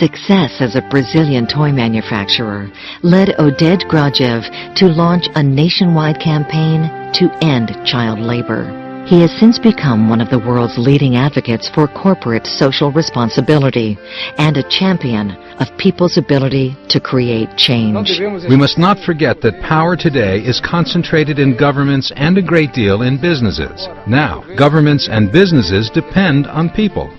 success as a Brazilian toy manufacturer led Oded Grajew to launch a nationwide campaign to end child labor. He has since become one of the world's leading advocates for corporate social responsibility and a champion of people's ability to create change. We must not forget that power today is concentrated in governments and a great deal in businesses. Now, governments and businesses depend on people.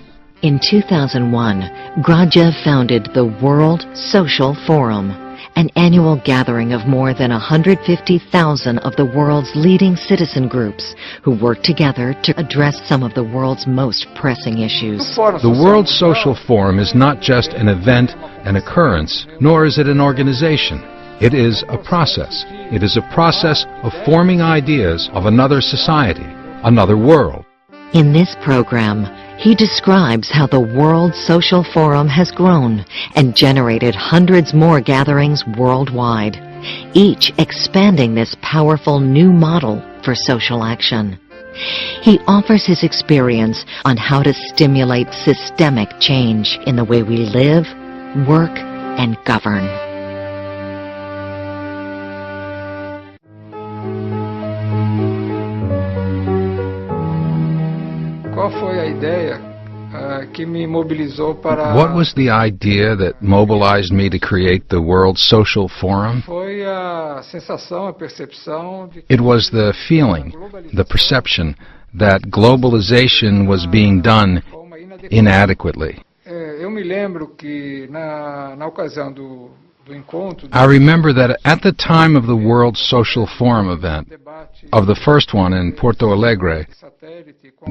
In 2001, Grajew founded the World Social Forum, an annual gathering of more than 150,000 of the world's leading citizen groups who work together to address some of the world's most pressing issues. The World Social Forum is not just an event, an occurrence, nor is it an organization. It is a process. It is a process of forming ideas of another society, another world. In this program, he describes how the World Social Forum has grown and generated hundreds more gatherings worldwide, each expanding this powerful new model for social action. He offers his experience on how to stimulate systemic change in the way we live, work, and govern. What was the idea that mobilized me to create the World Social Forum? It was the feeling, the perception, that globalization was being done inadequately. I remember that at the time of the World Social Forum event, of the first one in Porto Alegre,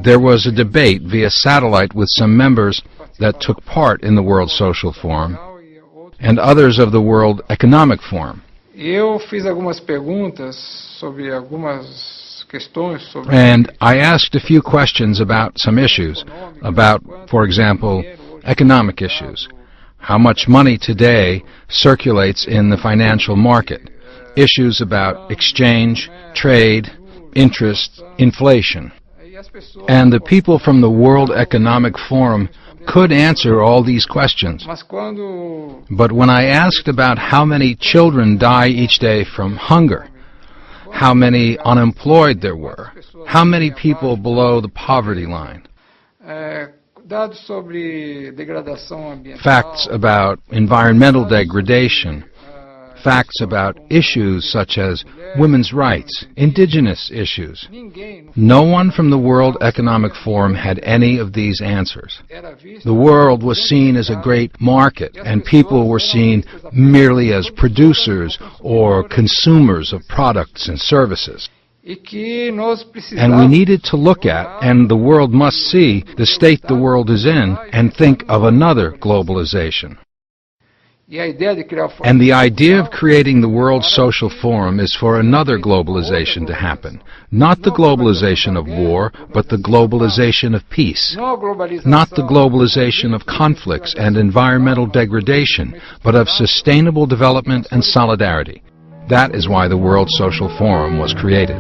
there was a debate via satellite with some members that took part in the World Social Forum and others of the World Economic Forum. And I asked a few questions about some issues, about, for example, economic issues. How much money today circulates in the financial market? Issues about exchange, trade, interest, inflation. And the people from the World Economic Forum could answer all these questions. But when I asked about how many children die each day from hunger, how many unemployed there were, how many people below the poverty line, facts about environmental degradation, facts about issues such as women's rights, indigenous issues. No one from the World Economic Forum had any of these answers. The world was seen as a great market, and people were seen merely as producers or consumers of products and services. And we needed to look at, and the world must see, the state the world is in, and think of another globalization. And the idea of creating the World Social Forum is for another globalization to happen. Not the globalization of war, but the globalization of peace. Not the globalization of conflicts and environmental degradation, but of sustainable development and solidarity. That is why the World Social Forum was created.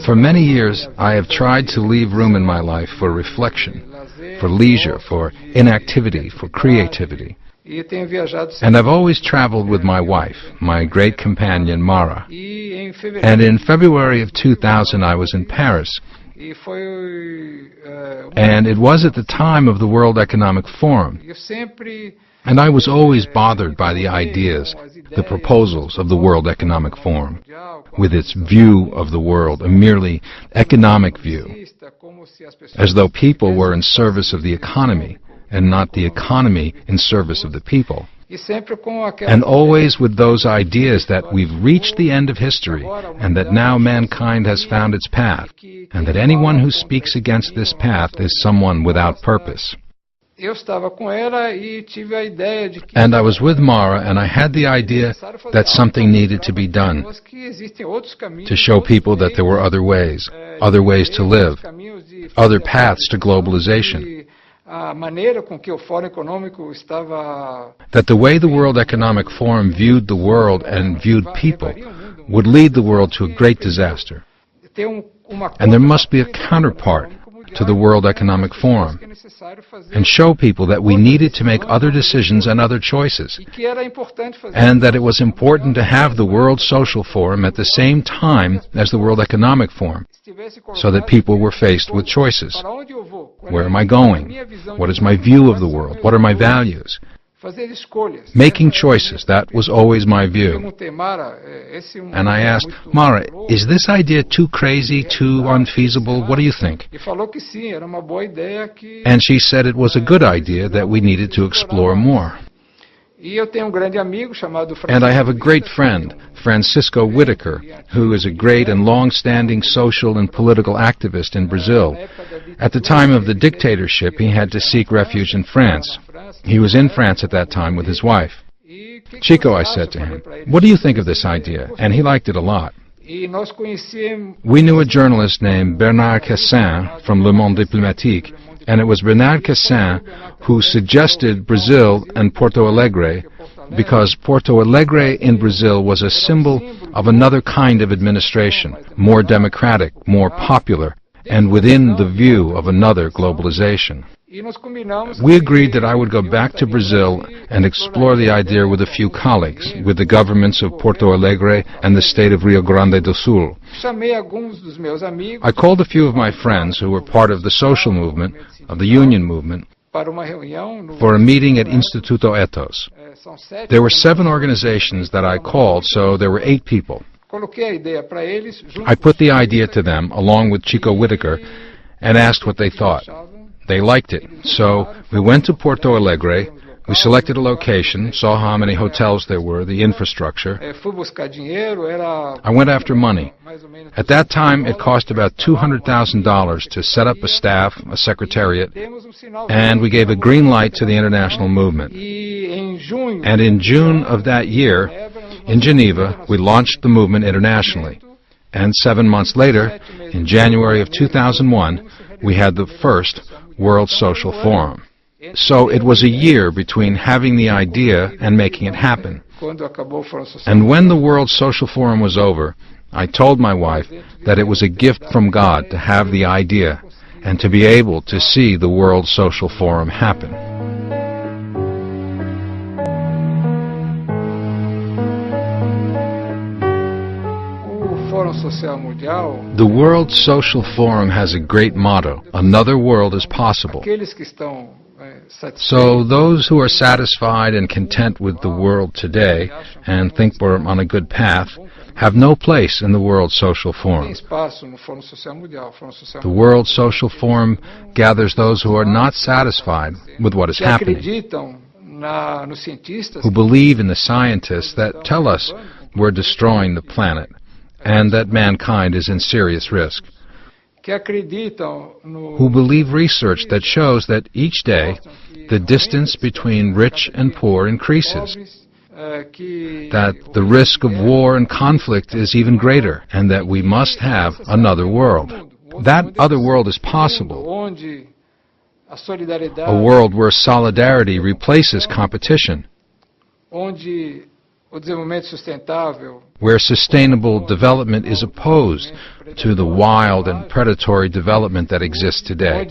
For many years, I have tried to leave room in my life for reflection, for leisure, for inactivity, for creativity. And I've always traveled with my wife, my great companion Mara. And in February of 2000, I was in Paris. And it was at the time of the World Economic Forum. And I was always bothered by the ideas, the proposals of the World Economic Forum, with its view of the world, a merely economic view, as though people were in service of the economy, and not the economy in service of the people. And always with those ideas that we've reached the end of history, and that now mankind has found its path, and that anyone who speaks against this path is someone without purpose. And I was with Mara, and I had the idea that something needed to be done to show people that there were other ways to live, other paths to globalization. That the way the World Economic Forum viewed the world and viewed people would lead the world to a great disaster. And there must be a counterpart to the World Economic Forum, and show people that we needed to make other decisions and other choices, and that it was important to have the World Social Forum at the same time as the World Economic Forum, so that people were faced with choices. Where am I going? What is my view of the world? What are my values? Making choices, that was always my view. And I asked, Mara, is this idea too crazy, too unfeasible? What do you think? And she said it was a good idea that we needed to explore more. And I have a great friend, Francisco Whitaker, who is a great and long-standing social and political activist in Brazil. At the time of the dictatorship, he had to seek refuge in France. He was in France at that time with his wife. Chico, I said to him, what do you think of this idea? And he liked it a lot. We knew a journalist named Bernard Cassin from Le Monde Diplomatique, and it was Bernard Cassin who suggested Brazil and Porto Alegre because Porto Alegre in Brazil was a symbol of another kind of administration, more democratic, more popular, and within the view of another globalization. We agreed that I would go back to Brazil and explore the idea with a few colleagues, with the governments of Porto Alegre and the state of Rio Grande do Sul. I called a few of my friends who were part of the social movement, of the union movement, for a meeting at Instituto Ethos. There were 7 organizations that I called, so there were 8 people. I put the idea to them, along with Chico Whitaker, and asked what they thought. They liked it, so we went to Porto Alegre, we selected a location, saw how many hotels there were, the infrastructure. I went after money. At that time, it cost about $200,000 to set up a staff, a secretariat, and we gave a green light to the international movement. And in June of that year, in Geneva, we launched the movement internationally. And 7 months later, in January of 2001, we had the first World Social Forum. So it was a year between having the idea and making it happen. And when the World Social Forum was over, I told my wife that it was a gift from God to have the idea and to be able to see the World Social Forum happen. The World Social Forum has a great motto, another world is possible. So those who are satisfied and content with the world today and think we're on a good path have no place in the World Social Forum. The World Social Forum gathers those who are not satisfied with what is happening, who believe in the scientists that tell us we're destroying the planet and that mankind is in serious risk, who believe research that shows that each day the distance between rich and poor increases, that the risk of war and conflict is even greater, and that we must have another world. That other world is possible, a world where solidarity replaces competition, where sustainable development is opposed to the wild and predatory development that exists today,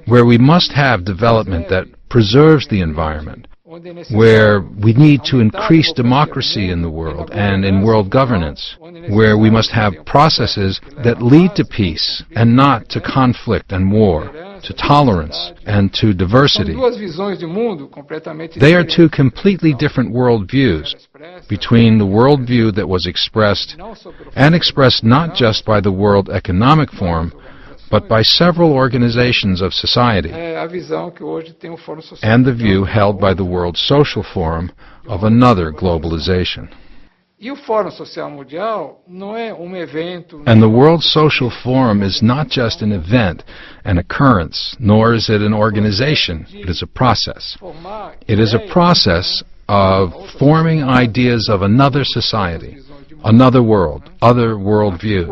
where we must have development that preserves the environment, where we need to increase democracy in the world and in world governance, where we must have processes that lead to peace and not to conflict and war, to tolerance and to diversity. They are 2 completely different worldviews between the worldview that was expressed not just by the World Economic Forum, but by several organizations of society, and the view held by the World Social Forum of another globalization. And the World Social Forum is not just an event, an occurrence, nor is it an organization. It is a process. It is a process of forming ideas of another society, another world, other worldviews,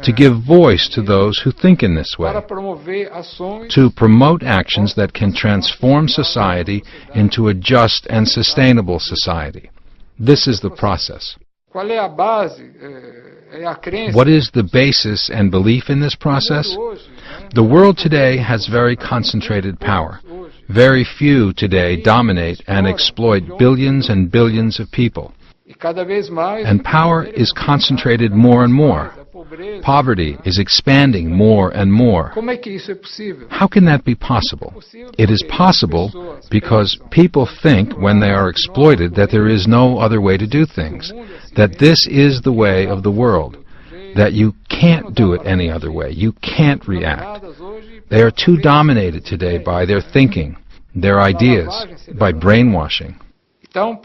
to give voice to those who think in this way, to promote actions that can transform society into a just and sustainable society. This is the process. What is the basis and belief in this process? The world today has very concentrated power. Very few today dominate and exploit billions and billions of people. And power is concentrated more and more. Poverty is expanding more and more. How can that be possible? It is possible because people think when they are exploited that there is no other way to do things, that this is the way of the world, that you can't do it any other way, you can't react. They are too dominated today by their thinking, their ideas, by brainwashing. So,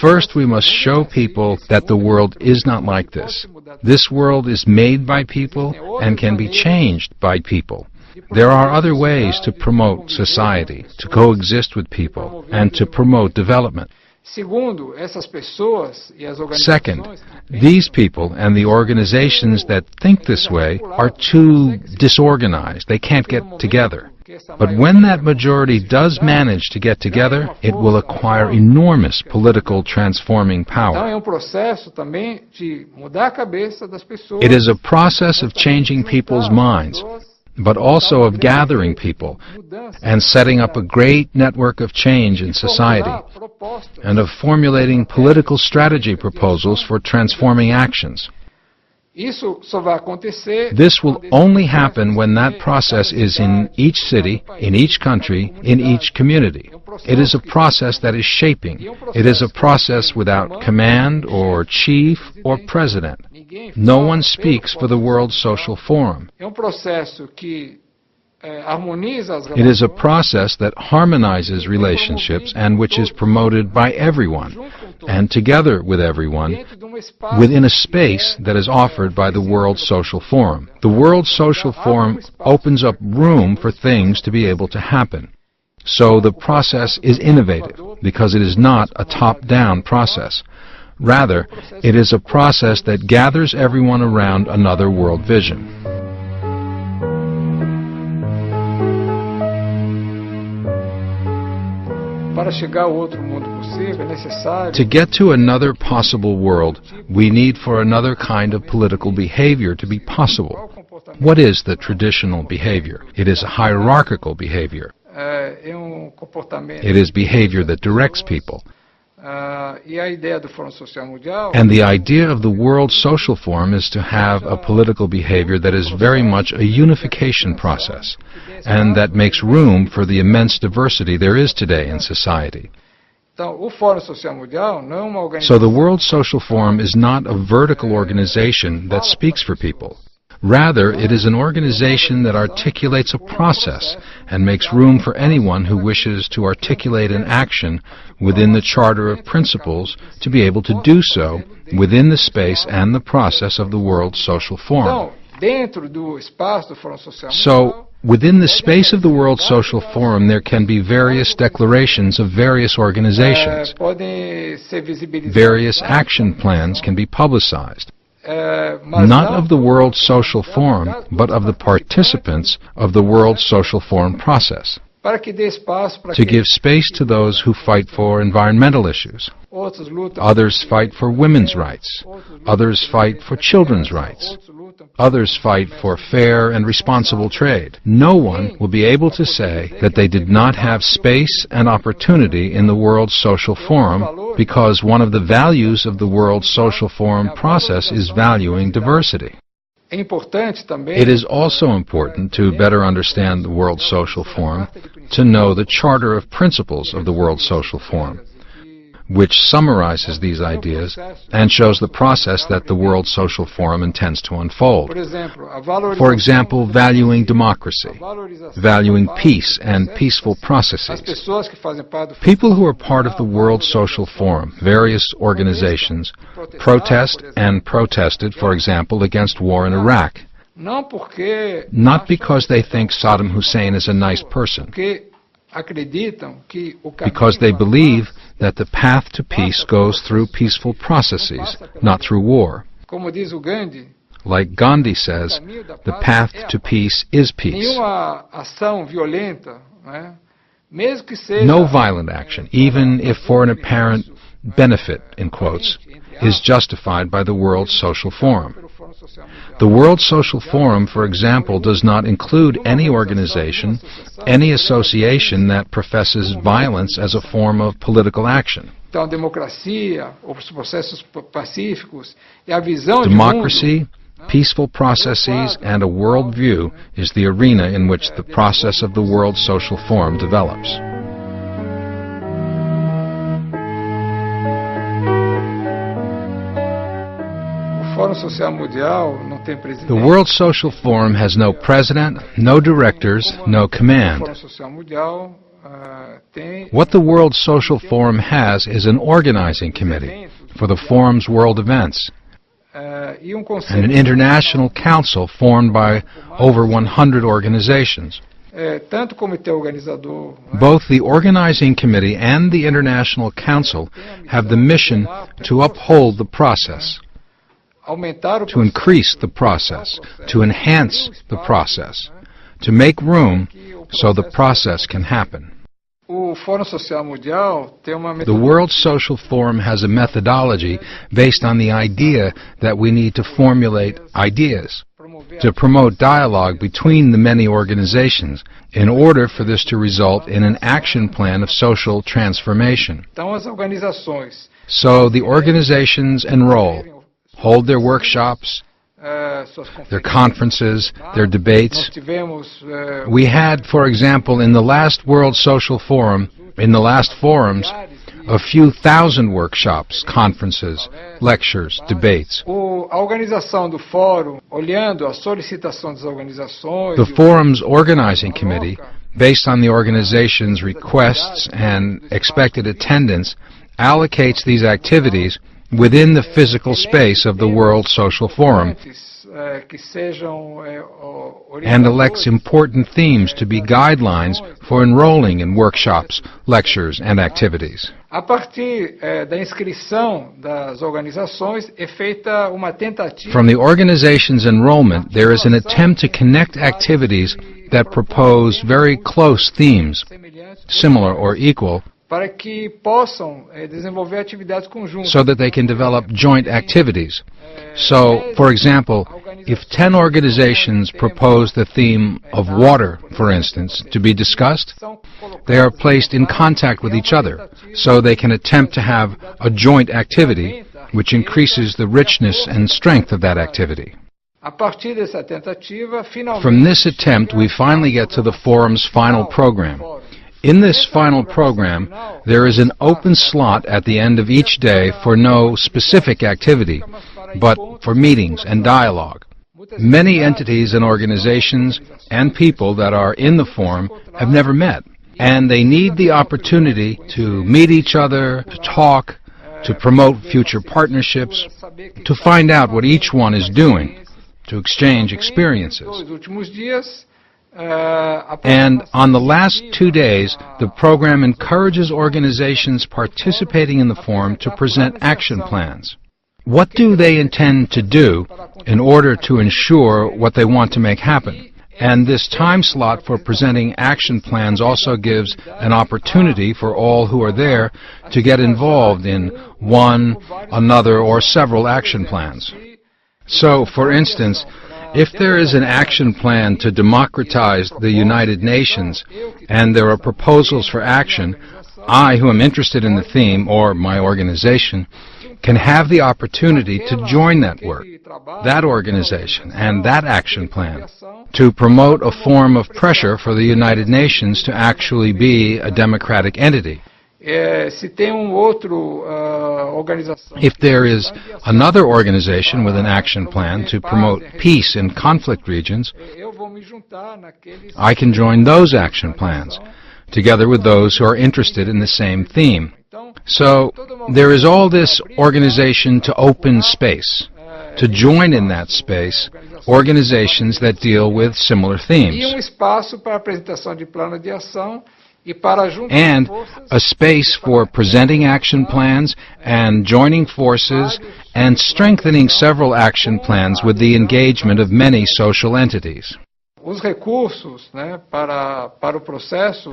first we must show people that the world is not like this. This world is made by people and can be changed by people. There are other ways to promote society, to coexist with people, and to promote development. Second, these people and the organizations that think this way are too disorganized. They can't get together. But when that majority does manage to get together, it will acquire enormous political transforming power. It is a process of changing people's minds, but also of gathering people and setting up a great network of change in society, and of formulating political strategy proposals for transforming actions. This will only happen when that process is in each city, in each country, in each community. It is a process that is shaping. It is a process without command or chief or president. No one speaks for the World Social Forum. It is a process that harmonizes relationships and which is promoted by everyone, and together with everyone, within a space that is offered by the World Social Forum. The World Social Forum opens up room for things to be able to happen. So the process is innovative, because it is not a top-down process. Rather, it is a process that gathers everyone around another world vision. To get to another possible world, we need for another kind of political behavior to be possible. What is the traditional behavior? It is a hierarchical behavior. It is behavior that directs people. And the idea of the World Social Forum is to have a political behavior that is very much a unification process, and that makes room for the immense diversity there is today in society. So the World Social Forum is not a vertical organization that speaks for people. Rather, it is an organization that articulates a process and makes room for anyone who wishes to articulate an action within the Charter of Principles to be able to do so within the space and the process of the World Social Forum. So, within the space of the World Social Forum, there can be various declarations of various organizations. Various action plans can be publicized. Not of the World Social Forum, but of the participants of the World Social Forum process, to give space to those who fight for environmental issues. Others fight for women's rights. Others fight for children's rights. Others fight for fair and responsible trade. No one will be able to say that they did not have space and opportunity in the World Social Forum, because one of the values of the World Social Forum process is valuing diversity. It is also important to better understand the World Social Forum, to know the Charter of Principles of the World Social Forum, which summarizes these ideas and shows the process that the World Social Forum intends to unfold. For example, valuing democracy, valuing peace and peaceful processes. People who are part of the World Social Forum, various organizations, protest and protested, for example, against war in Iraq. Not because they think Saddam Hussein is a nice person, because they believe that the path to peace goes through peaceful processes, not through war. Like Gandhi says, the path to peace is peace. No violent action, even if for an apparent benefit, in quotes, is justified by the World Social Forum. The World Social Forum, for example, does not include any organization, any association that professes violence as a form of political action. Democracy, peaceful processes, and a worldview is the arena in which the process of the World Social Forum develops. The World Social Forum has no president, no directors, no command. What the World Social Forum has is an organizing committee for the Forum's world events, and an international council formed by over 100 organizations. Both the organizing committee and the international council have the mission to uphold the process, to increase the process, to enhance the process, to make room so the process can happen. The World Social Forum has a methodology based on the idea that we need to formulate ideas, to promote dialogue between the many organizations in order for this to result in an action plan of social transformation. So the organizations enroll, hold their workshops, their conferences, their debates. We had, for example, in the last World Social Forum, in the last forums, a few thousand workshops, conferences, lectures, debates. The forum's organizing committee, based on the organization's requests and expected attendance, allocates these activities within the physical space of the World Social Forum and elects important themes to be guidelines for enrolling in workshops, lectures, and activities. From the organization's enrollment, there is an attempt to connect activities that propose very close themes, similar or equal, so that they can develop joint activities. So, for example, if 10 organizations propose the theme of water, for instance, to be discussed, they are placed in contact with each other, so they can attempt to have a joint activity, which increases the richness and strength of that activity. From this attempt, we finally get to the forum's final program. In this final program, there is an open slot at the end of each day for no specific activity, but for meetings and dialogue. Many entities and organizations and people that are in the forum have never met, and they need the opportunity to meet each other, to talk, to promote future partnerships, to find out what each one is doing, to exchange experiences. And on the last 2 days, the program encourages organizations participating in the forum to present action plans. What do they intend to do in order to ensure what they want to make happen? And this time slot for presenting action plans also gives an opportunity for all who are there to get involved in one, another, or several action plans. So, for instance, if there is an action plan to democratize the United Nations and there are proposals for action, I, who am interested in the theme, or my organization, can have the opportunity to join that work, that organization, and that action plan to promote a form of pressure for the United Nations to actually be a democratic entity. If there is another organization with an action plan to promote peace in conflict regions, I can join those action plans, together with those who are interested in the same theme. So there is all this organization to open space, to join in that space organizations that deal with similar themes, and a space for presenting action plans and joining forces and strengthening several action plans with the engagement of many social entities.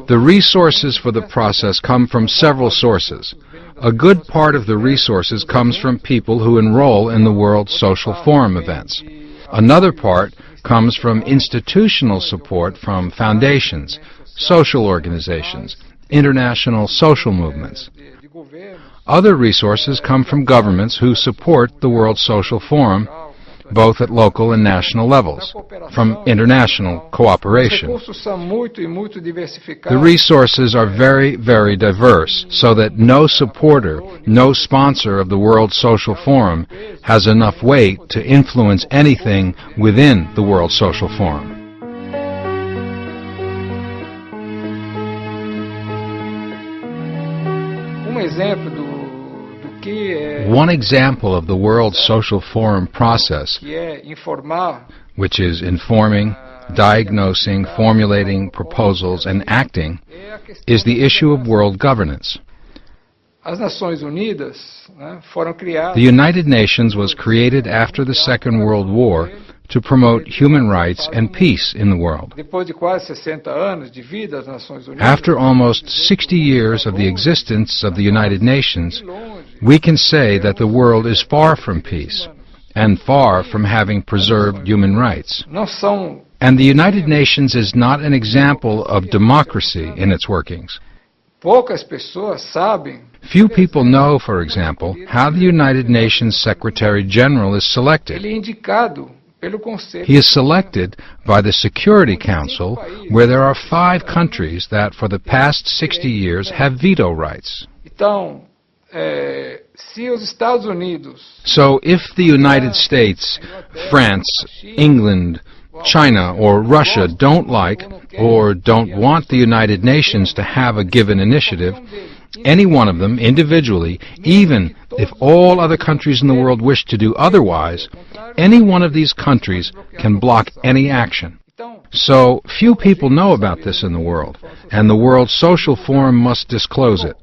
The resources for the process come from several sources. A good part of the resources comes from people who enroll in the World Social Forum events. Another part comes from institutional support from foundations, social organizations, international social movements. Other resources come from governments who support the World Social Forum, both at local and national levels, from international cooperation. The resources are very, very diverse, so that no supporter, no sponsor of the World Social Forum has enough weight to influence anything within the World Social Forum. One example of the World Social Forum process, which is informing, diagnosing, formulating proposals, and acting, is the issue of world governance. The United Nations was created after the Second World War to promote human rights and peace in the world. After almost 60 years of the existence of the United Nations, we can say that the world is far from peace and far from having preserved human rights. And the United Nations is not an example of democracy in its workings. Few people know, for example, how the United Nations Secretary General is selected. He is selected by the Security Council, where there are 5 countries that for the past 60 years have veto rights. So if the United States, France, England, China, or Russia don't like or don't want the United Nations to have a given initiative, any one of them individually, even if all other countries in the world wish to do otherwise, any one of these countries can block any action. So few people know about this in the world, and the World Social Forum must disclose it.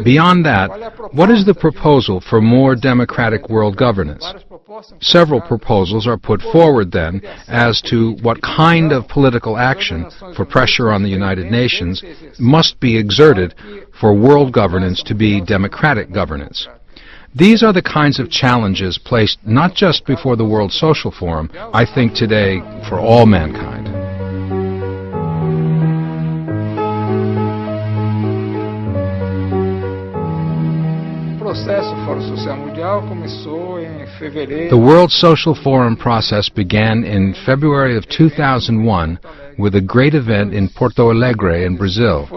Beyond that, what is the proposal for more democratic world governance? Several proposals are put forward then as to what kind of political action for pressure on the United Nations must be exerted for world governance to be democratic governance. These are the kinds of challenges placed not just before the World Social Forum, I think today for all mankind. The World Social Forum process began in February of 2001 with a great event in Porto Alegre in Brazil.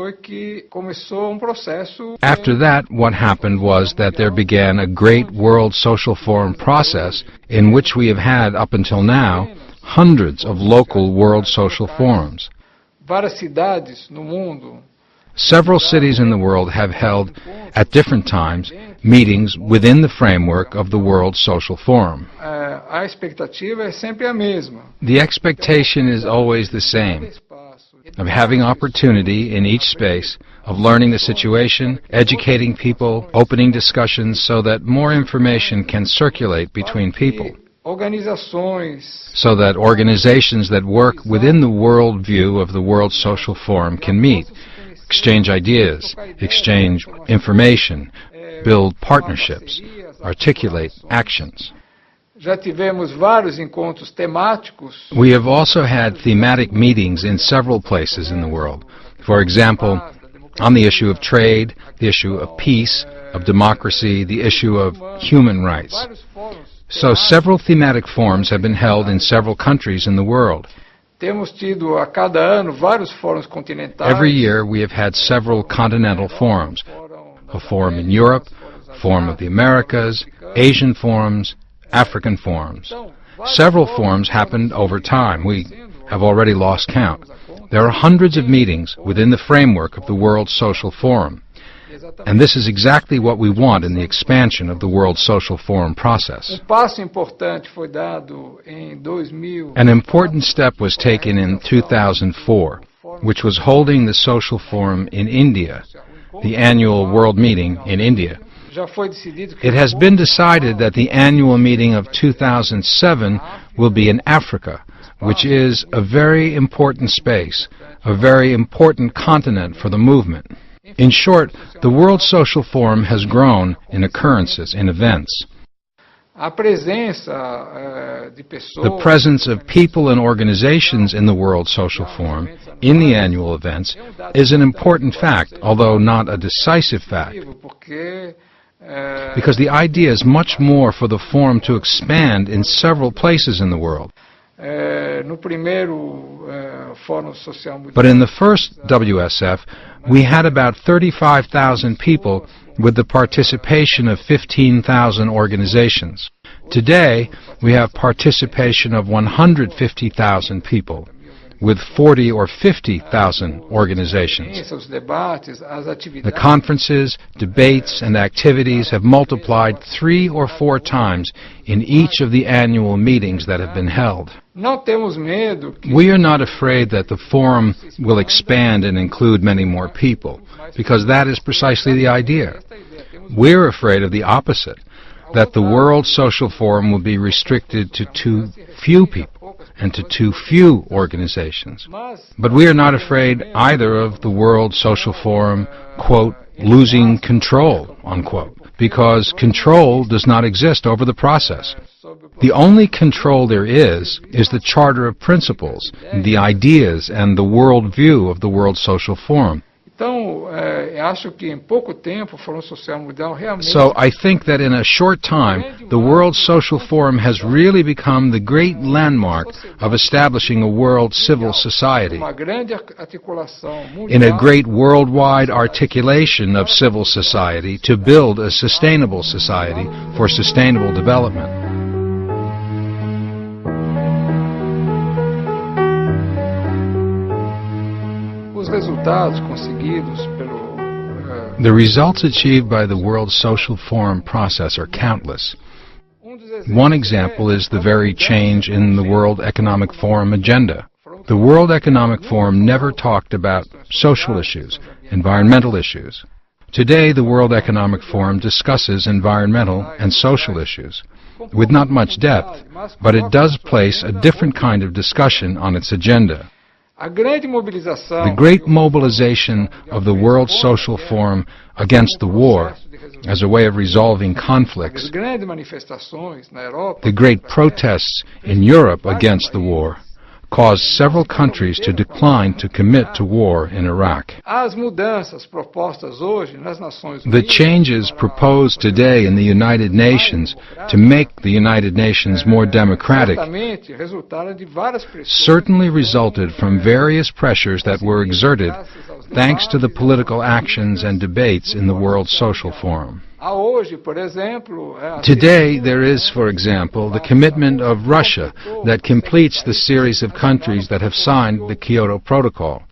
After that, what happened was that there began a great World Social Forum process in which we have had, up until now, hundreds of local World Social Forums. Several cities in the world have held, at different times, meetings within the framework of the World Social Forum. The expectation is always the same, of having opportunity in each space, of learning the situation, educating people, opening discussions so that more information can circulate between people, so that organizations that work within the world view of the World Social Forum can meet, exchange ideas, exchange information, build partnerships, articulate actions. We have also had thematic meetings in several places in the world. For example, on the issue of trade, the issue of peace, of democracy, the issue of human rights. So several thematic forums have been held in several countries in the world. Every year we have had several continental forums, a forum in Europe, a forum of the Americas, Asian forums, African forums. Several forums happened over time. We have already lost count. There are hundreds of meetings within the framework of the World Social Forum. And this is exactly what we want in the expansion of the World Social Forum process. An important step was taken in 2004, which was holding the Social Forum in India, the annual world meeting in India. It has been decided that the annual meeting of 2007 will be in Africa, which is a very important space, a very important continent for the movement. In short, the World Social Forum has grown in occurrences, in events. The presence of people and organizations in the World Social Forum, in the annual events, is an important fact, although not a decisive fact, because the idea is much more for the forum to expand in several places in the world. But in the first WSF, we had about 35,000 people with the participation of 15,000 organizations. Today, we have participation of 150,000 people with 40 or 50,000 organizations. The conferences, debates, and activities have multiplied 3 or 4 times in each of the annual meetings that have been held. We are not afraid that the forum will expand and include many more people, because that is precisely the idea. We're afraid of the opposite, that the World Social Forum will be restricted to too few people and to too few organizations. But we are not afraid either of the World Social Forum, quote, losing control, unquote, because control does not exist over the process. The only control there is the Charter of Principles, the ideas, and the world view of the World Social Forum. So I think that in a short time, the World Social Forum has really become the great landmark of establishing a world civil society, in a great worldwide articulation of civil society to build a sustainable society for sustainable development. The results achieved by the World Social Forum process are countless. One example is the very change in the World Economic Forum agenda. The World Economic Forum never talked about social issues, environmental issues. Today, the World Economic Forum discusses environmental and social issues, with not much depth, but it does place a different kind of discussion on its agenda. The great mobilization of the World Social Forum against the war as a way of resolving conflicts, the great protests in Europe against the war, caused several countries to decline to commit to war in Iraq. The changes proposed today in the United Nations to make the United Nations more democratic certainly resulted from various pressures that were exerted thanks to the political actions and debates in the World Social Forum. Today, there is, for example, the commitment of Russia that completes the series of countries that have signed the Kyoto Protocol.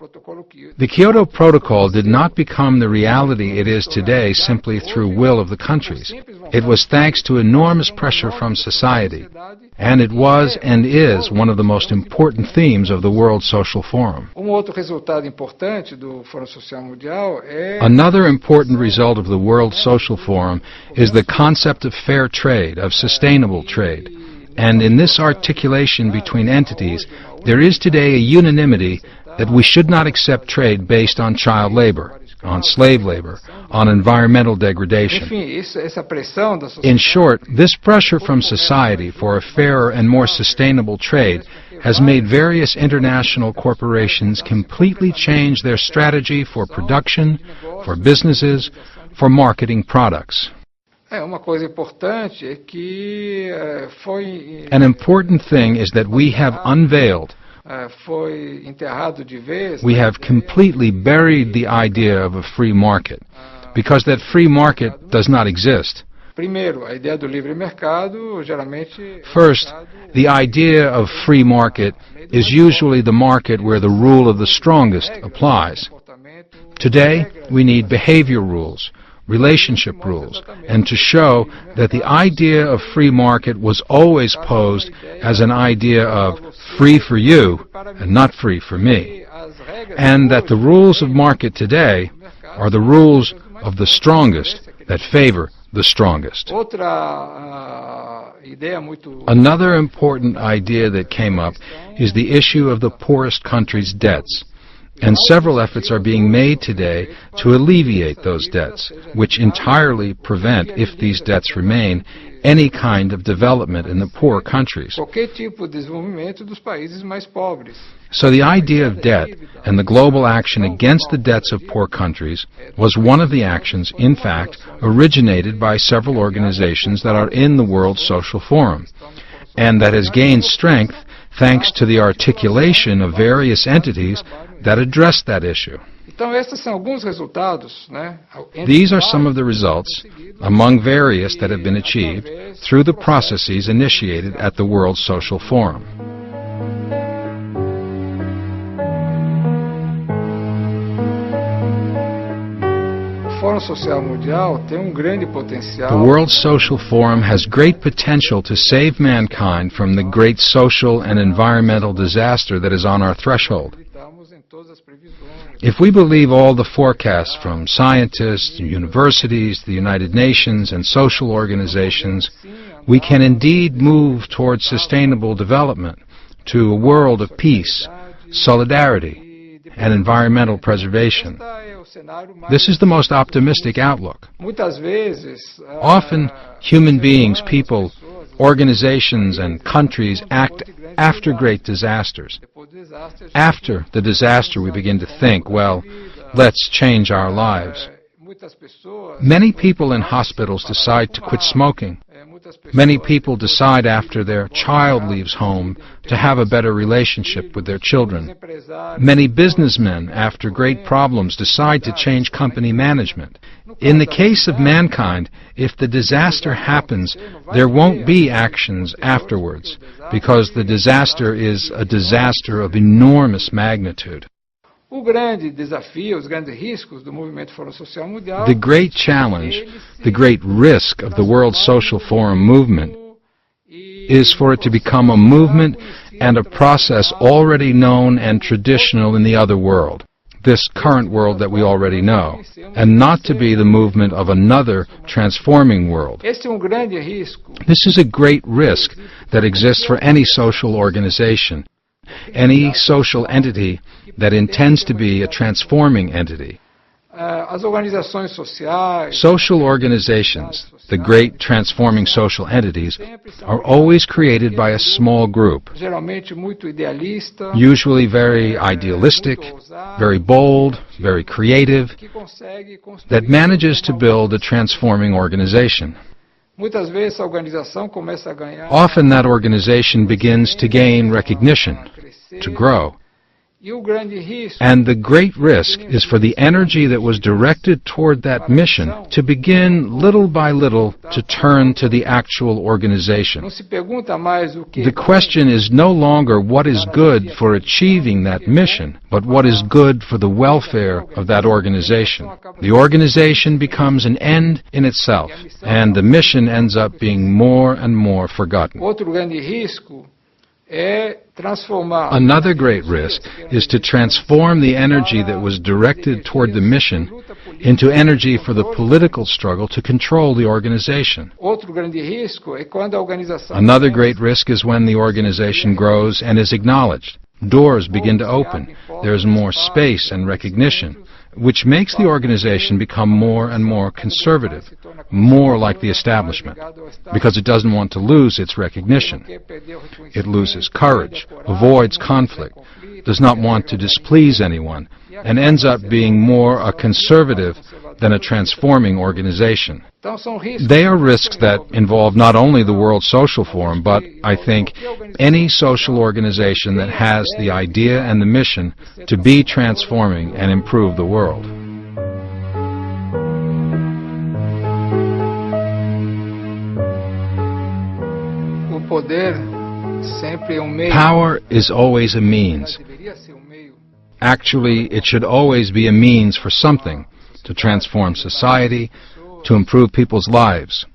The Kyoto Protocol did not become the reality it is today simply through will of the countries. It was thanks to enormous pressure from society, and it was and is one of the most important themes of the World Social Forum. Another important result of the World Social Forum is the concept of fair trade, of sustainable trade. And in this articulation between entities, there is today a unanimity that we should not accept trade based on child labor, on slave labor, on environmental degradation. In short, this pressure from society for a fairer and more sustainable trade has made various international corporations completely change their strategy for production, for businesses, for marketing products. An important thing is that we have unveiled, we have completely buried the idea of a free market, because that free market does not exist. First, the idea of free market is usually the market where the rule of the strongest applies. Today, we need behavior rules, relationship rules, and to show that the idea of free market was always posed as an idea of free for you and not free for me, and that the rules of market today are the rules of the strongest that favor the strongest. Another important idea that came up is the issue of the poorest countries' debts. And several efforts are being made today to alleviate those debts, which entirely prevent, if these debts remain, any kind of development in the poor countries. So the idea of debt and the global action against the debts of poor countries was one of the actions, in fact, originated by several organizations that are in the World Social Forum, and that has gained strength thanks to the articulation of various entities that address that issue. These are some of the results, among various that have been achieved, through the processes initiated at the World Social Forum. The World Social Forum has great potential to save mankind from the great social and environmental disaster that is on our threshold. If we believe all the forecasts from scientists, universities, the United Nations, and social organizations, we can indeed move towards sustainable development, to a world of peace, solidarity, and environmental preservation. This is the most optimistic outlook. Often, human beings, people, organizations, and countries act after great disasters. After the disaster, we begin to think, well, let's change our lives. Many people in hospitals decide to quit smoking. Many people decide after their child leaves home to have a better relationship with their children. Many businessmen, after great problems, decide to change company management. In the case of mankind, if the disaster happens, there won't be actions afterwards, because the disaster is a disaster of enormous magnitude. The great challenge, the great risk of the World Social Forum movement is for it to become a movement and a process already known and traditional in the other world, this current world that we already know, and not to be the movement of another transforming world. This is a great risk that exists for any social organization, any social entity that intends to be a transforming entity. Social organizations, the great transforming social entities, are always created by a small group, usually very idealistic, very bold, very creative, that manages to build a transforming organization. Often that organization begins to gain recognition, to grow. And the great risk is for the energy that was directed toward that mission to begin little by little to turn to the actual organization. The question is no longer what is good for achieving that mission, but what is good for the welfare of that organization. The organization becomes an end in itself, and the mission ends up being more and more forgotten. Another great risk is to transform the energy that was directed toward the mission into energy for the political struggle to control the organization. Another great risk is when the organization grows and is acknowledged. Doors begin to open. There is more space and recognition, which makes the organization become more and more conservative, more like the establishment, because it doesn't want to lose its recognition. It loses courage, avoids conflict, does not want to displease anyone, and ends up being more a conservative than a transforming organization. They are risks that involve not only the World Social Forum, but, I think, any social organization that has the idea and the mission to be transforming and improve the world. Power is always a means. Actually, it should always be a means for something, to transform society, to improve people's lives,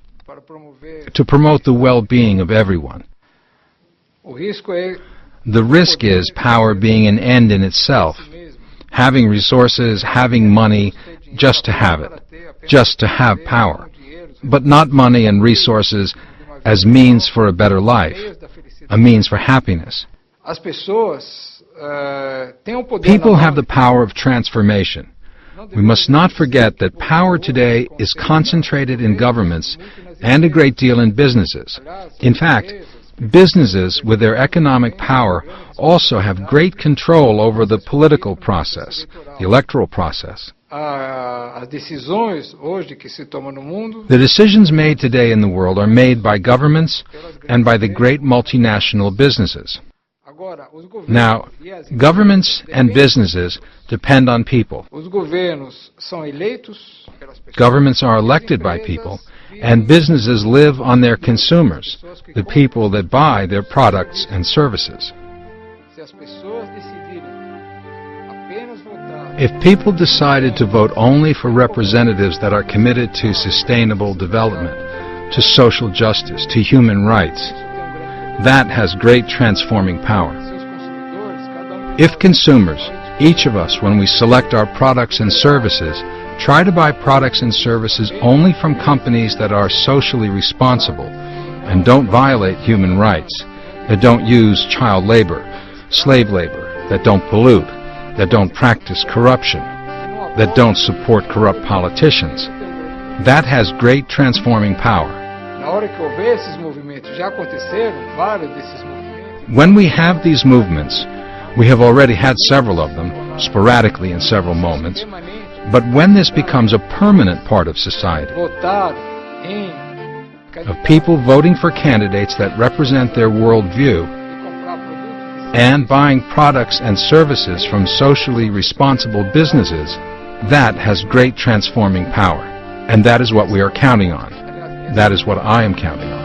to promote the well-being of everyone. The risk is power being an end in itself, having resources, having money, just to have it, just to have power. but not money and resources as means for a better life, a means for happiness. People have the power of transformation. We must not forget that power today is concentrated in governments and a great deal in businesses. In fact, businesses with their economic power also have great control over the political process, the electoral process. The decisions made today in the world are made by governments and by the great multinational businesses. Now, governments and businesses depend on people. Governments are elected by people, and businesses live on their consumers, the people that buy their products and services. If people decided to vote only for representatives that are committed to sustainable development, to social justice, to human rights, that has great transforming power. If consumers, each of us, when we select our products and services, try to buy products and services only from companies that are socially responsible and don't violate human rights, that don't use child labor, slave labor, that don't pollute, that don't practice corruption, that don't support corrupt politicians, that has great transforming power. When we have these movements, we have already had several of them, sporadically in several moments, but when this becomes a permanent part of society, of people voting for candidates that represent their worldview and buying products and services from socially responsible businesses, that has great transforming power. And that is what we are counting on. That is what I am counting on.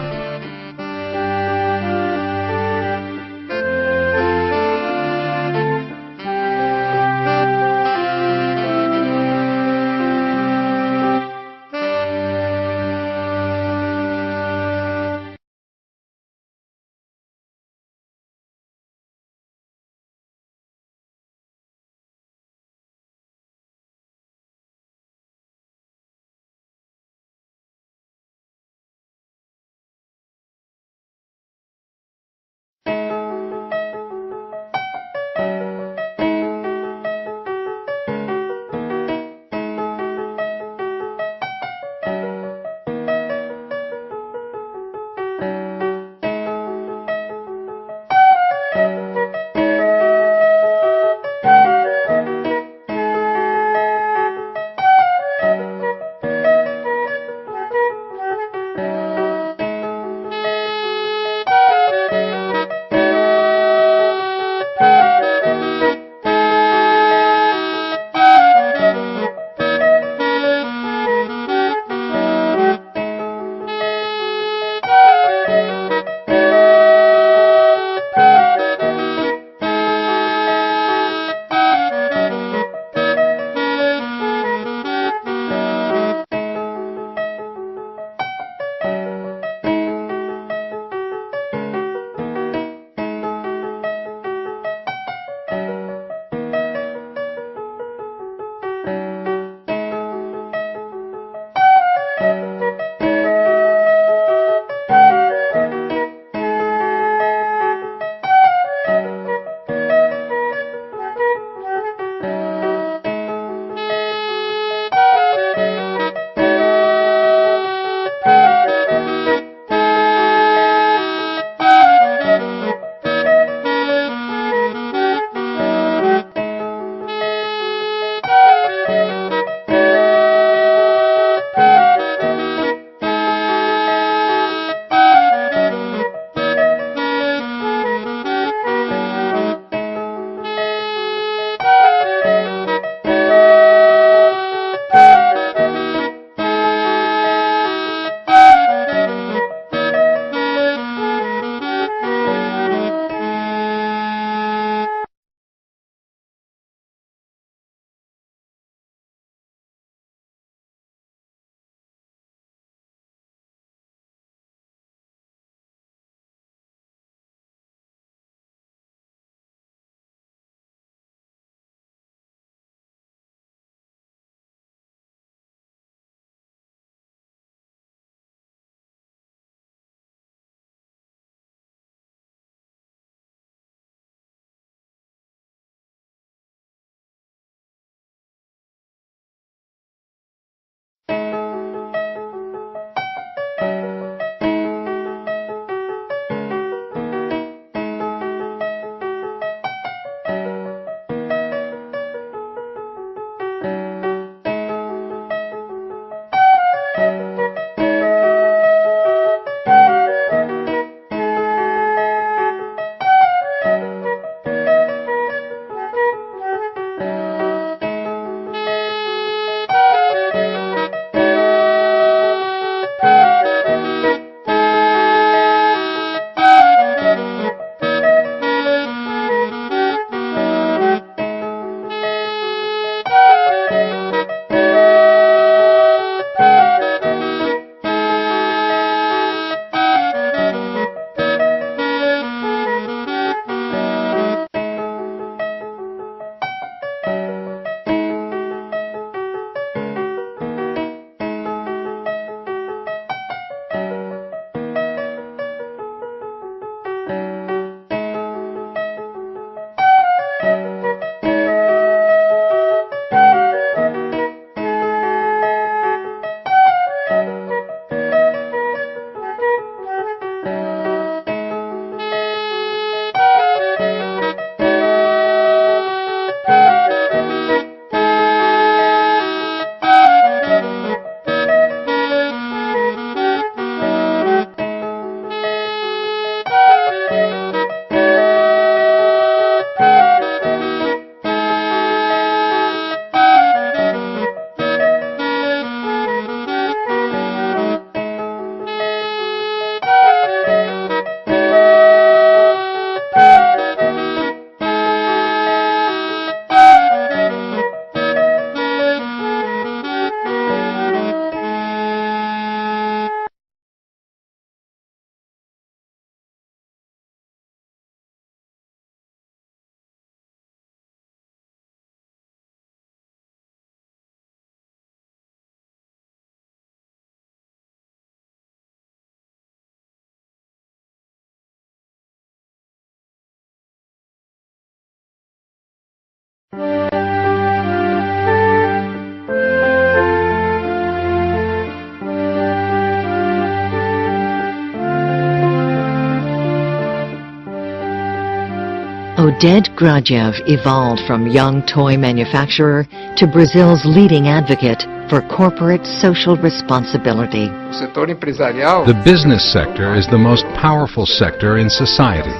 Oded Grajew evolved from young toy manufacturer to Brazil's leading advocate for corporate social responsibility. The business sector is the most powerful sector in society.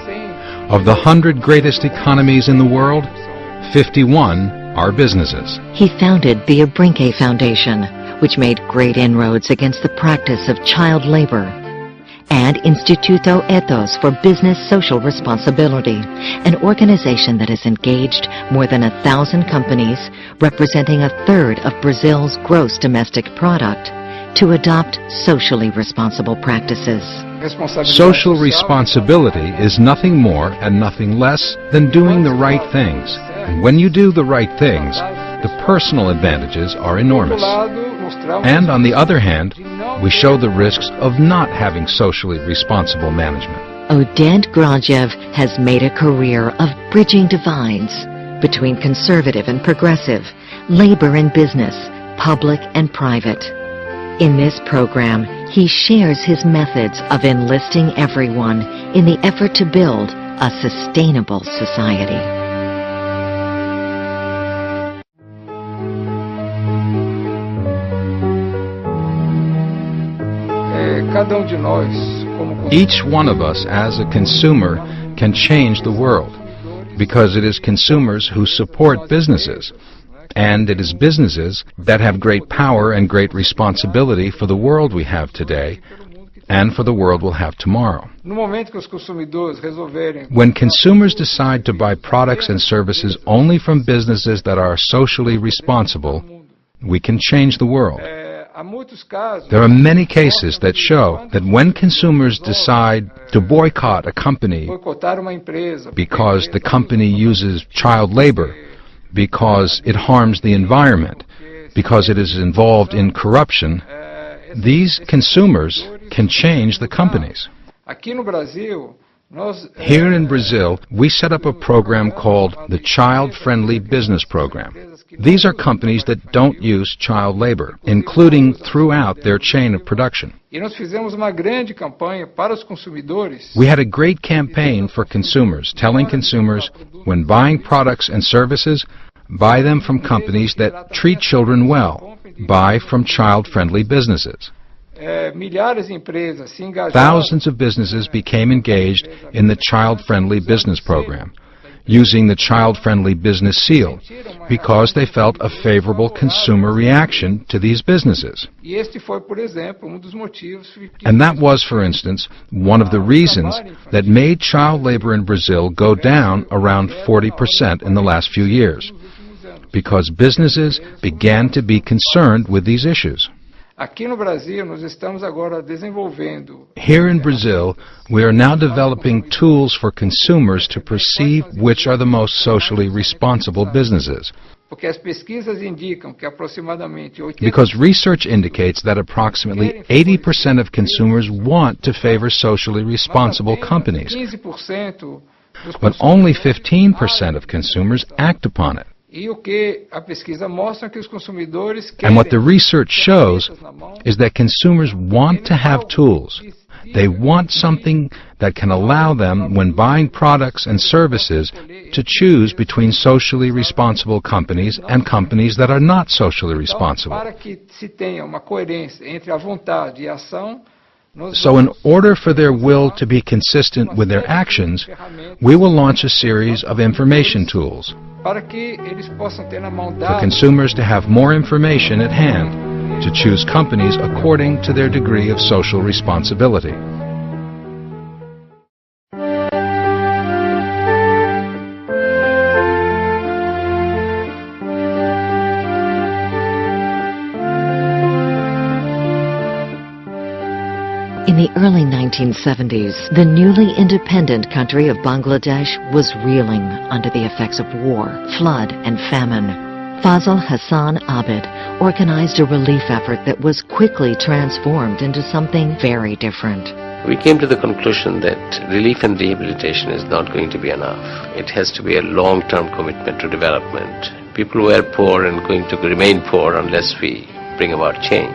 Of the 100 greatest economies in the world, 51 are businesses. He founded the Abrinque Foundation, which made great inroads against the practice of child labor, and Instituto Ethos for Business Social Responsibility, an organization that has engaged more than 1,000 companies, representing a third of Brazil's gross domestic product, to adopt socially responsible practices. Social responsibility is nothing more and nothing less than doing the right things. And when you do the right things, the personal advantages are enormous. And on the other hand, we show the risks of not having socially responsible management. Oded Grajew has made a career of bridging divides between conservative and progressive, labor and business, public and private. In this program, he shares his methods of enlisting everyone in the effort to build a sustainable society. Each one of us as a consumer can change the world, because it is consumers who support businesses, and it is businesses that have great power and great responsibility for the world we have today and for the world we'll have tomorrow. When consumers decide to buy products and services only from businesses that are socially responsible, we can change the world. There are many cases that show that when consumers decide to boycott a company because the company uses child labor, because it harms the environment, because it is involved in corruption, these consumers can change the companies. Here in Brazil, we set up a program called the Child Friendly Business Program. These are companies that don't use child labor, including throughout their chain of production. We had a great campaign for consumers, telling consumers, when buying products and services, buy them from companies that treat children well. Buy from child-friendly businesses. Thousands of businesses became engaged in the Child-Friendly Business Program, using the Child-Friendly Business Seal, because they felt a favorable consumer reaction to these businesses. And that was, for instance, one of the reasons that made child labor in Brazil go down around 40% in the last few years, because businesses began to be concerned with these issues. Here in Brazil, we are now developing tools for consumers to perceive which are the most socially responsible businesses. Because research indicates that approximately 80% of consumers want to favor socially responsible companies, but only 15% of consumers act upon it. And what the research shows is that consumers want to have tools. They want something that can allow them, when buying products and services, to choose between socially responsible companies and companies that are not socially responsible. So in order for their will to be consistent with their actions, we will launch a series of information tools for consumers to have more information at hand to choose companies according to their degree of social responsibility. In the early 1970s, the newly independent country of Bangladesh was reeling under the effects of war, flood, and famine. Fazl Hassan Abid organized a relief effort that was quickly transformed into something very different. We came to the conclusion that relief and rehabilitation is not going to be enough. It has to be a long-term commitment to development. People who are poor and going to remain poor unless we bring about change.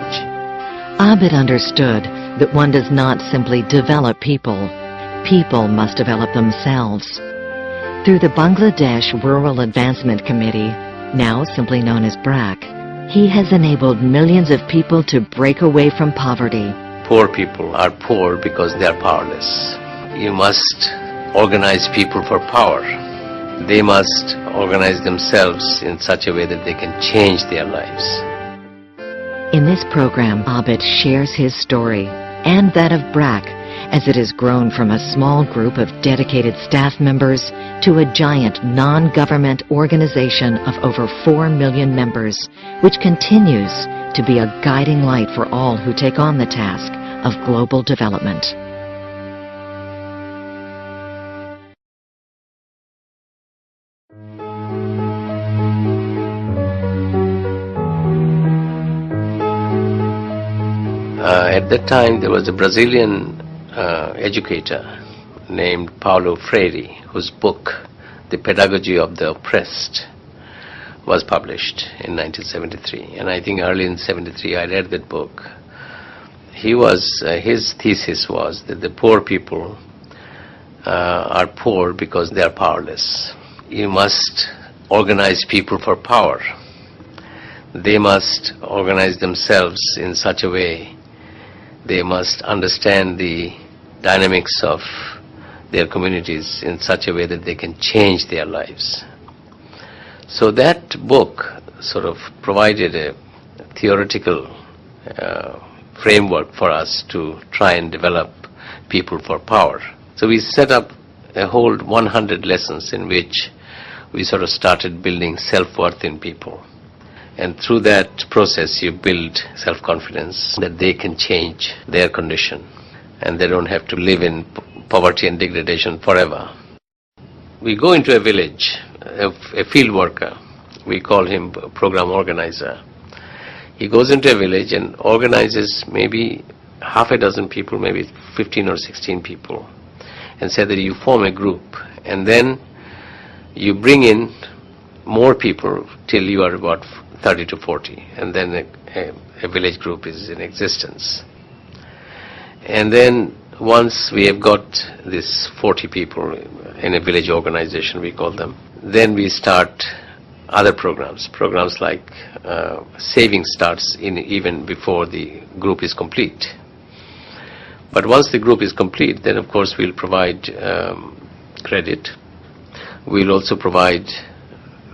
Abid understood that one does not simply develop people. People must develop themselves. Through the Bangladesh Rural Advancement Committee, now simply known as BRAC, he has enabled millions of people to break away from poverty. Poor people are poor because they are powerless. You must organize people for power. They must organize themselves in such a way that they can change their lives. In this program, Abid shares his story and that of BRAC as it has grown from a small group of dedicated staff members to a giant non-government organization of over 4 million members, which continues to be a guiding light for all who take on the task of global development. At that time, there was a Brazilian educator named Paulo Freire, whose book, The Pedagogy of the Oppressed, was published in 1973. And I think early in 73, I read that book. His thesis was that the poor people are poor because they are powerless. You must organize people for power. They must organize themselves in such a way. They must understand the dynamics of their communities in such a way that they can change their lives. So that book sort of provided a theoretical framework for us to try and develop people for power. So we set up a whole 100 lessons in which we sort of started building self-worth in people. And through that process, you build self-confidence that they can change their condition and they don't have to live in poverty and degradation forever. We go into a village, a field worker, we call him a program organizer. He goes into a village and organizes maybe half a dozen people, maybe 15 or 16 people, and say that you form a group and then you bring in more people till you are about 30 to 40, and then a village group is in existence. And then once we have got this 40 people in a village organization, we call them, then we start other programs like saving starts even before the group is complete. But once the group is complete, then of course we'll provide credit. We'll also provide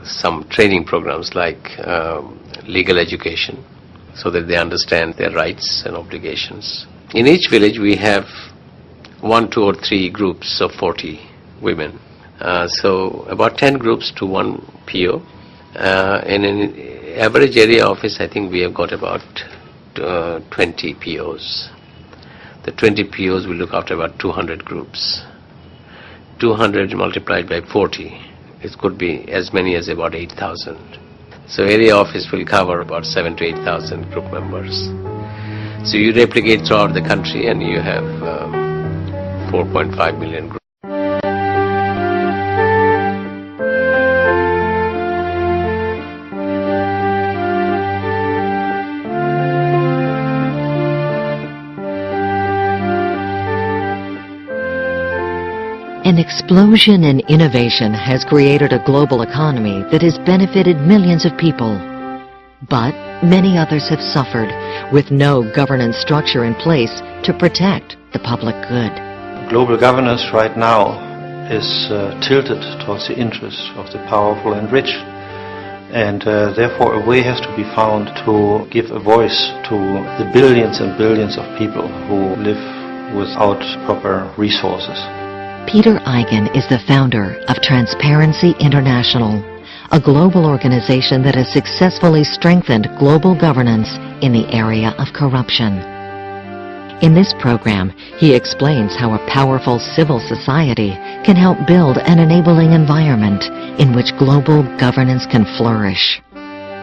some training programs like legal education so that they understand their rights and obligations. In each village we have 1, 2 or 3 groups of 40 women. So about 10 groups to 1 PO. In an average area office, I think we have got about 20 POs. The 20 POs will look after about 200 groups. 200 multiplied by 40. It could be as many as about 8,000. So area office will cover about 7,000 to 8,000 group members. So you replicate throughout the country and you have 4.5 million groups. An explosion in innovation has created a global economy that has benefited millions of people. But many others have suffered with no governance structure in place to protect the public good. Global governance right now is tilted towards the interests of the powerful and rich. And therefore a way has to be found to give a voice to the billions and billions of people who live without proper resources. Peter Eigen is the founder of Transparency International, a global organization that has successfully strengthened global governance in the area of corruption. In this program, he explains how a powerful civil society can help build an enabling environment in which global governance can flourish.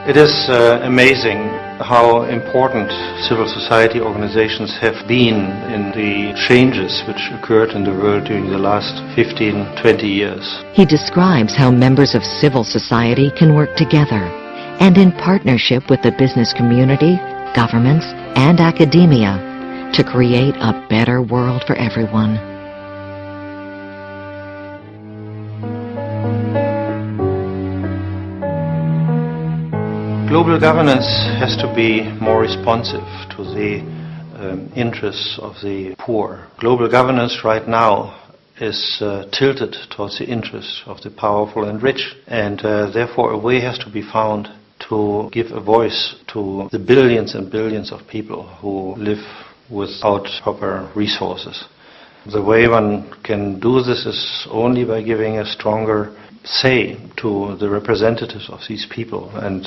It is amazing how important civil society organizations have been in the changes which occurred in the world during the last 15-20 years. He describes how members of civil society can work together and in partnership with the business community, governments, and academia to create a better world for everyone. Global governance has to be more responsive to the interests of the poor. Global governance right now is tilted towards the interests of the powerful and rich, and therefore a way has to be found to give a voice to the billions and billions of people who live without proper resources. The way one can do this is only by giving a stronger say to the representatives of these people, and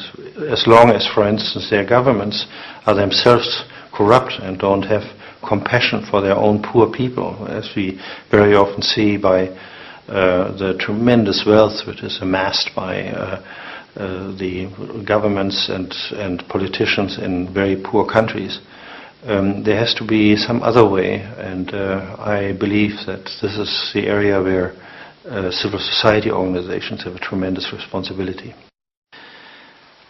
as long as, for instance, their governments are themselves corrupt and don't have compassion for their own poor people, as we very often see by the tremendous wealth which is amassed by the governments and politicians in very poor countries. There has to be some other way, and I believe that this is the area where civil society organizations have a tremendous responsibility.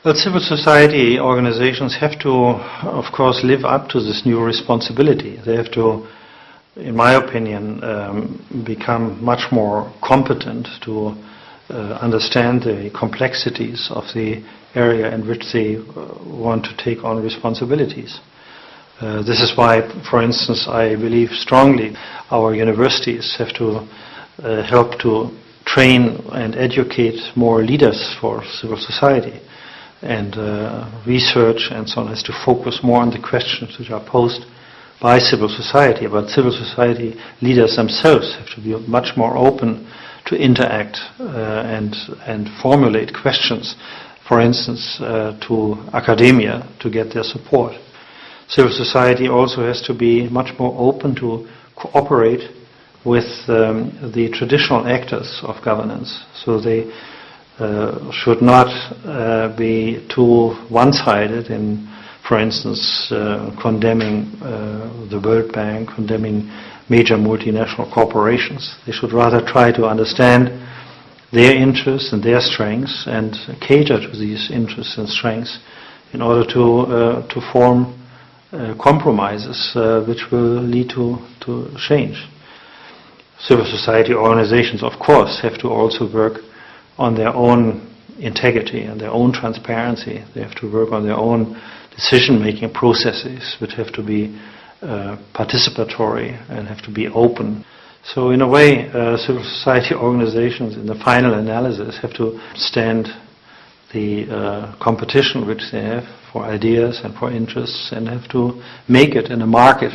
Well, civil society organizations have to, of course, live up to this new responsibility. They have to, in my opinion, become much more competent to understand the complexities of the area in which they want to take on responsibilities. This is why, for instance, I believe strongly our universities have to help to train and educate more leaders for civil society, and research and so on has to focus more on the questions which are posed by civil society. But civil society leaders themselves have to be much more open to interact and formulate questions, for instance, to academia to get their support. Civil society also has to be much more open to cooperate with the traditional actors of governance. So they should not be too one-sided in, for instance, condemning the World Bank, condemning major multinational corporations. They should rather try to understand their interests and their strengths and cater to these interests and strengths in order to form compromises which will lead to change. Civil society organizations, of course, have to also work on their own integrity and their own transparency. They have to work on their own decision-making processes, which have to be participatory and have to be open. So in a way, civil society organizations, in the final analysis, have to stand the competition which they have for ideas and for interests, and have to make it in a market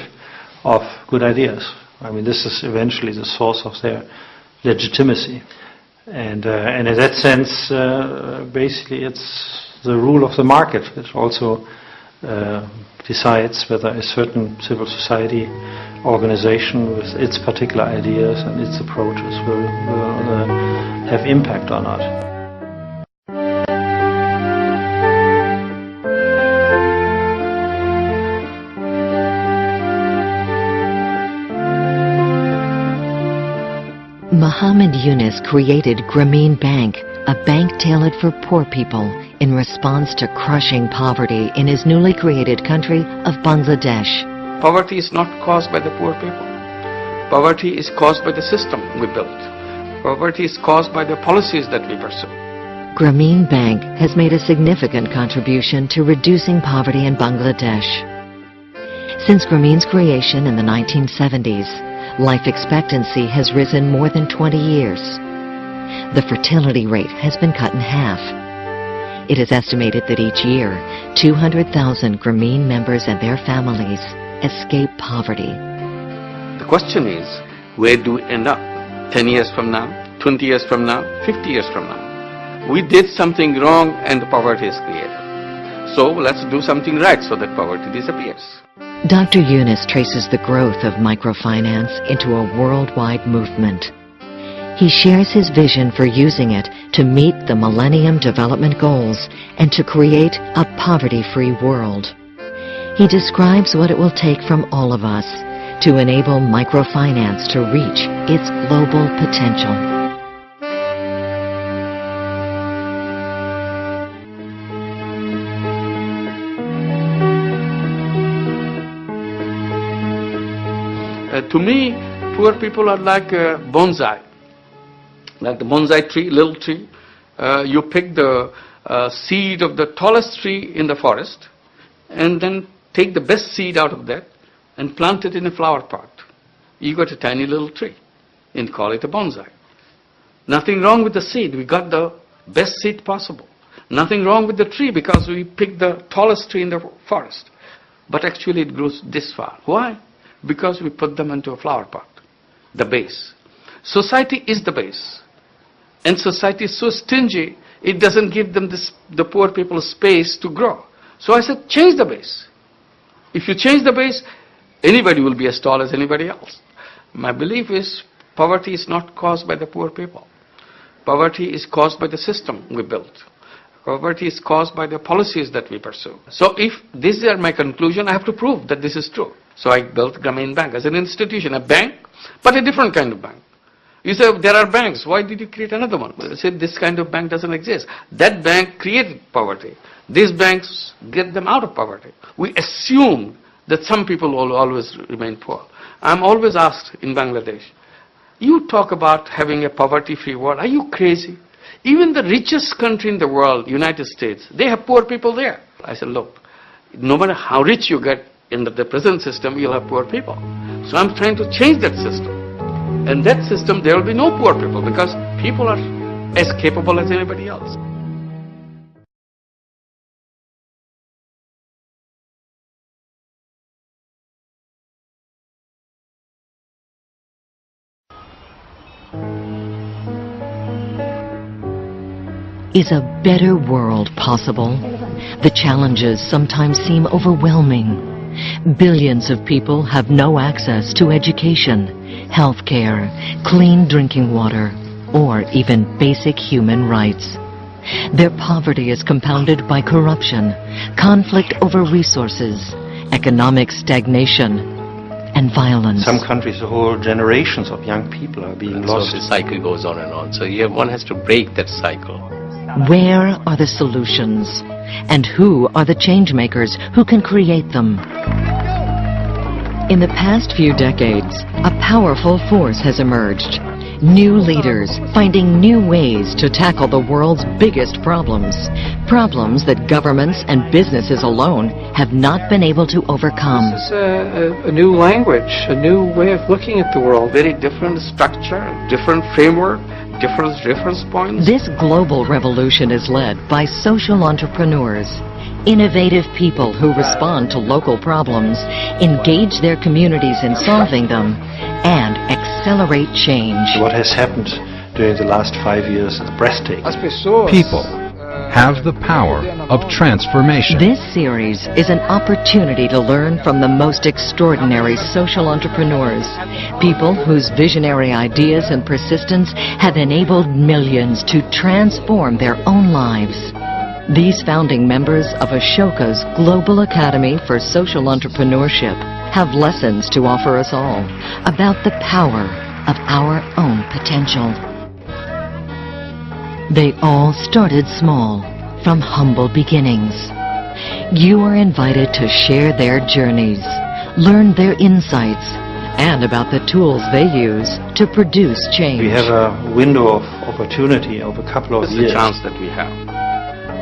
of good ideas. I mean, this is eventually the source of their legitimacy. And in that sense, basically it's the rule of the market which also decides whether a certain civil society organization with its particular ideas and its approaches will have impact or not. Muhammad Yunus created Grameen Bank, a bank tailored for poor people, in response to crushing poverty in his newly created country of Bangladesh. Poverty is not caused by the poor people. Poverty is caused by the system we built. Poverty is caused by the policies that we pursue. Grameen Bank has made a significant contribution to reducing poverty in Bangladesh. Since Grameen's creation in the 1970s, life expectancy has risen more than 20 years. The fertility rate has been cut in half. It is estimated that each year, 200,000 Grameen members and their families escape poverty. The question is, where do we end up? 10 years from now, 20 years from now, 50 years from now? We did something wrong and the poverty is created. So let's do something right so that poverty disappears. Dr. Yunus traces the growth of microfinance into a worldwide movement. He shares his vision for using it to meet the Millennium Development Goals and to create a poverty-free world. He describes what it will take from all of us to enable microfinance to reach its global potential. To me, poor people are like a bonsai. Like the bonsai tree, little tree. You pick the seed of the tallest tree in the forest and then take the best seed out of that and plant it in a flower pot. You got a tiny little tree and call it a bonsai. Nothing wrong with the seed. We got the best seed possible. Nothing wrong with the tree because we picked the tallest tree in the forest. But actually it grows this far. Why? Because we put them into a flower pot, the base. Society is the base. And society is so stingy, it doesn't give them the poor people space to grow. So I said, change the base. If you change the base, anybody will be as tall as anybody else. My belief is poverty is not caused by the poor people. Poverty is caused by the system we built. Poverty is caused by the policies that we pursue. So if these are my conclusion, I have to prove that this is true. So I built Grameen Bank as an institution, a bank, but a different kind of bank. You say, there are banks, why did you create another one? I said, this kind of bank doesn't exist. That bank created poverty. These banks get them out of poverty. We assume that some people will always remain poor. I'm always asked in Bangladesh, you talk about having a poverty-free world, are you crazy? Even the richest country in the world, United States, they have poor people there. I said, look, no matter how rich you get in the present system, you'll have poor people. So I'm trying to change that system. And that system, there will be no poor people because people are as capable as anybody else. Is a better world possible? The challenges sometimes seem overwhelming. Billions of people have no access to education, health care, clean drinking water, or even basic human rights. Their poverty is compounded by corruption, conflict over resources, economic stagnation, and violence. Some countries, whole generations of young people are being lost. So the cycle goes on and on. So one has to break that cycle. Where are the solutions? And who are the change makers who can create them? In the past few decades, a powerful force has emerged. New leaders finding new ways to tackle the world's biggest problems. Problems that governments and businesses alone have not been able to overcome. This is a new language, a new way of looking at the world. Very different structure, different framework, different reference points. This global revolution is led by social entrepreneurs, innovative people who respond to local problems, engage their communities in solving them, and accelerate change. What has happened during the last 5 years is breathtaking. People have the power of transformation. This series is an opportunity to learn from the most extraordinary social entrepreneurs, people whose visionary ideas and persistence have enabled millions to transform their own lives. These founding members of Ashoka's Global Academy for Social Entrepreneurship have lessons to offer us all about the power of our own potential. They all started small, from humble beginnings. You are invited to share their journeys, learn their insights, and about the tools they use to produce change. We have a window of opportunity of a couple of It's years. the chance that we have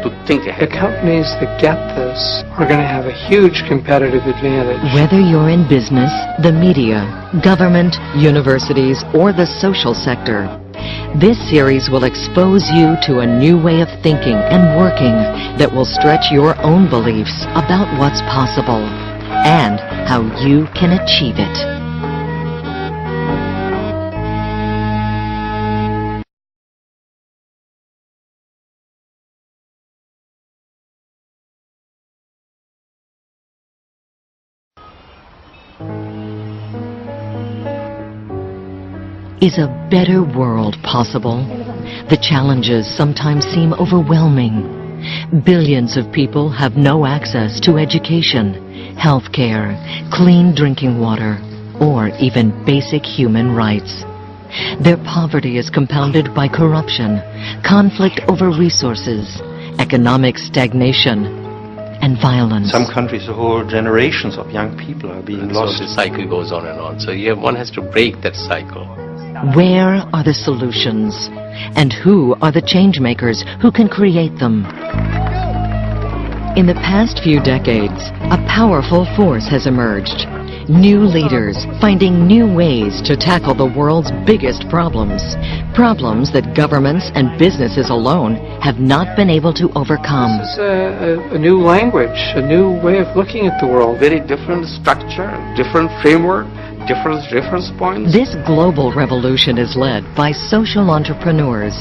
to think The ahead. companies that get this are going to have a huge competitive advantage. Whether you're in business, the media, government, universities, or the social sector, this series will expose you to a new way of thinking and working that will stretch your own beliefs about what's possible and how you can achieve it. Is a better world possible? The challenges sometimes seem overwhelming. Billions of people have no access to education, health care, clean drinking water, or even basic human rights. Their poverty is compounded by corruption, conflict over resources, economic stagnation, and violence. Some countries, whole generations of young people are being So lost. the cycle goes on and on. So one has to break that cycle. Where are the solutions? And who are the change makers who can create them? In the past few decades, a powerful force has emerged. New leaders finding new ways to tackle the world's biggest problems. Problems that governments and businesses alone have not been able to overcome. It's a new language, a new way of looking at the world. Very different structure, different framework, different reference points. This global revolution is led by social entrepreneurs,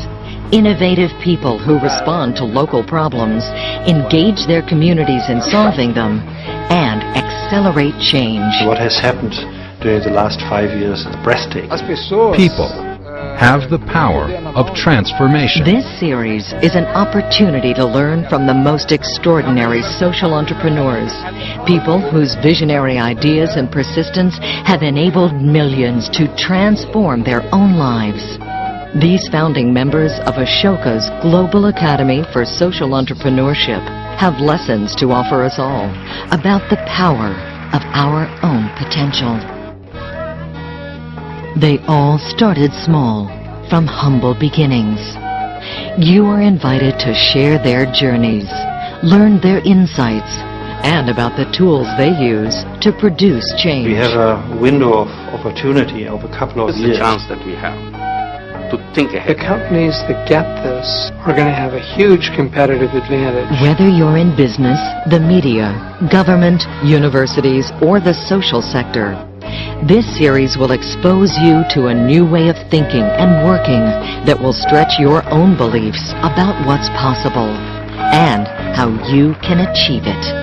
innovative people who respond to local problems, engage their communities in solving them, and accelerate change. What has happened during the last 5 years is breathtaking. People have the power of transformation. This series is an opportunity to learn from the most extraordinary social entrepreneurs, people whose visionary ideas and persistence have enabled millions to transform their own lives. These founding members of Ashoka's Global Academy for Social Entrepreneurship have lessons to offer us all about the power of our own potential. They all started small, from humble beginnings. You are invited to share their journeys, learn their insights, and about the tools they use to produce change. We have a window of opportunity of a couple of It's years. the chance that we have to think The ahead. companies that get this are going to have a huge competitive advantage. Whether you're in business, the media, government, universities, or the social sector, this series will expose you to a new way of thinking and working that will stretch your own beliefs about what's possible and how you can achieve it.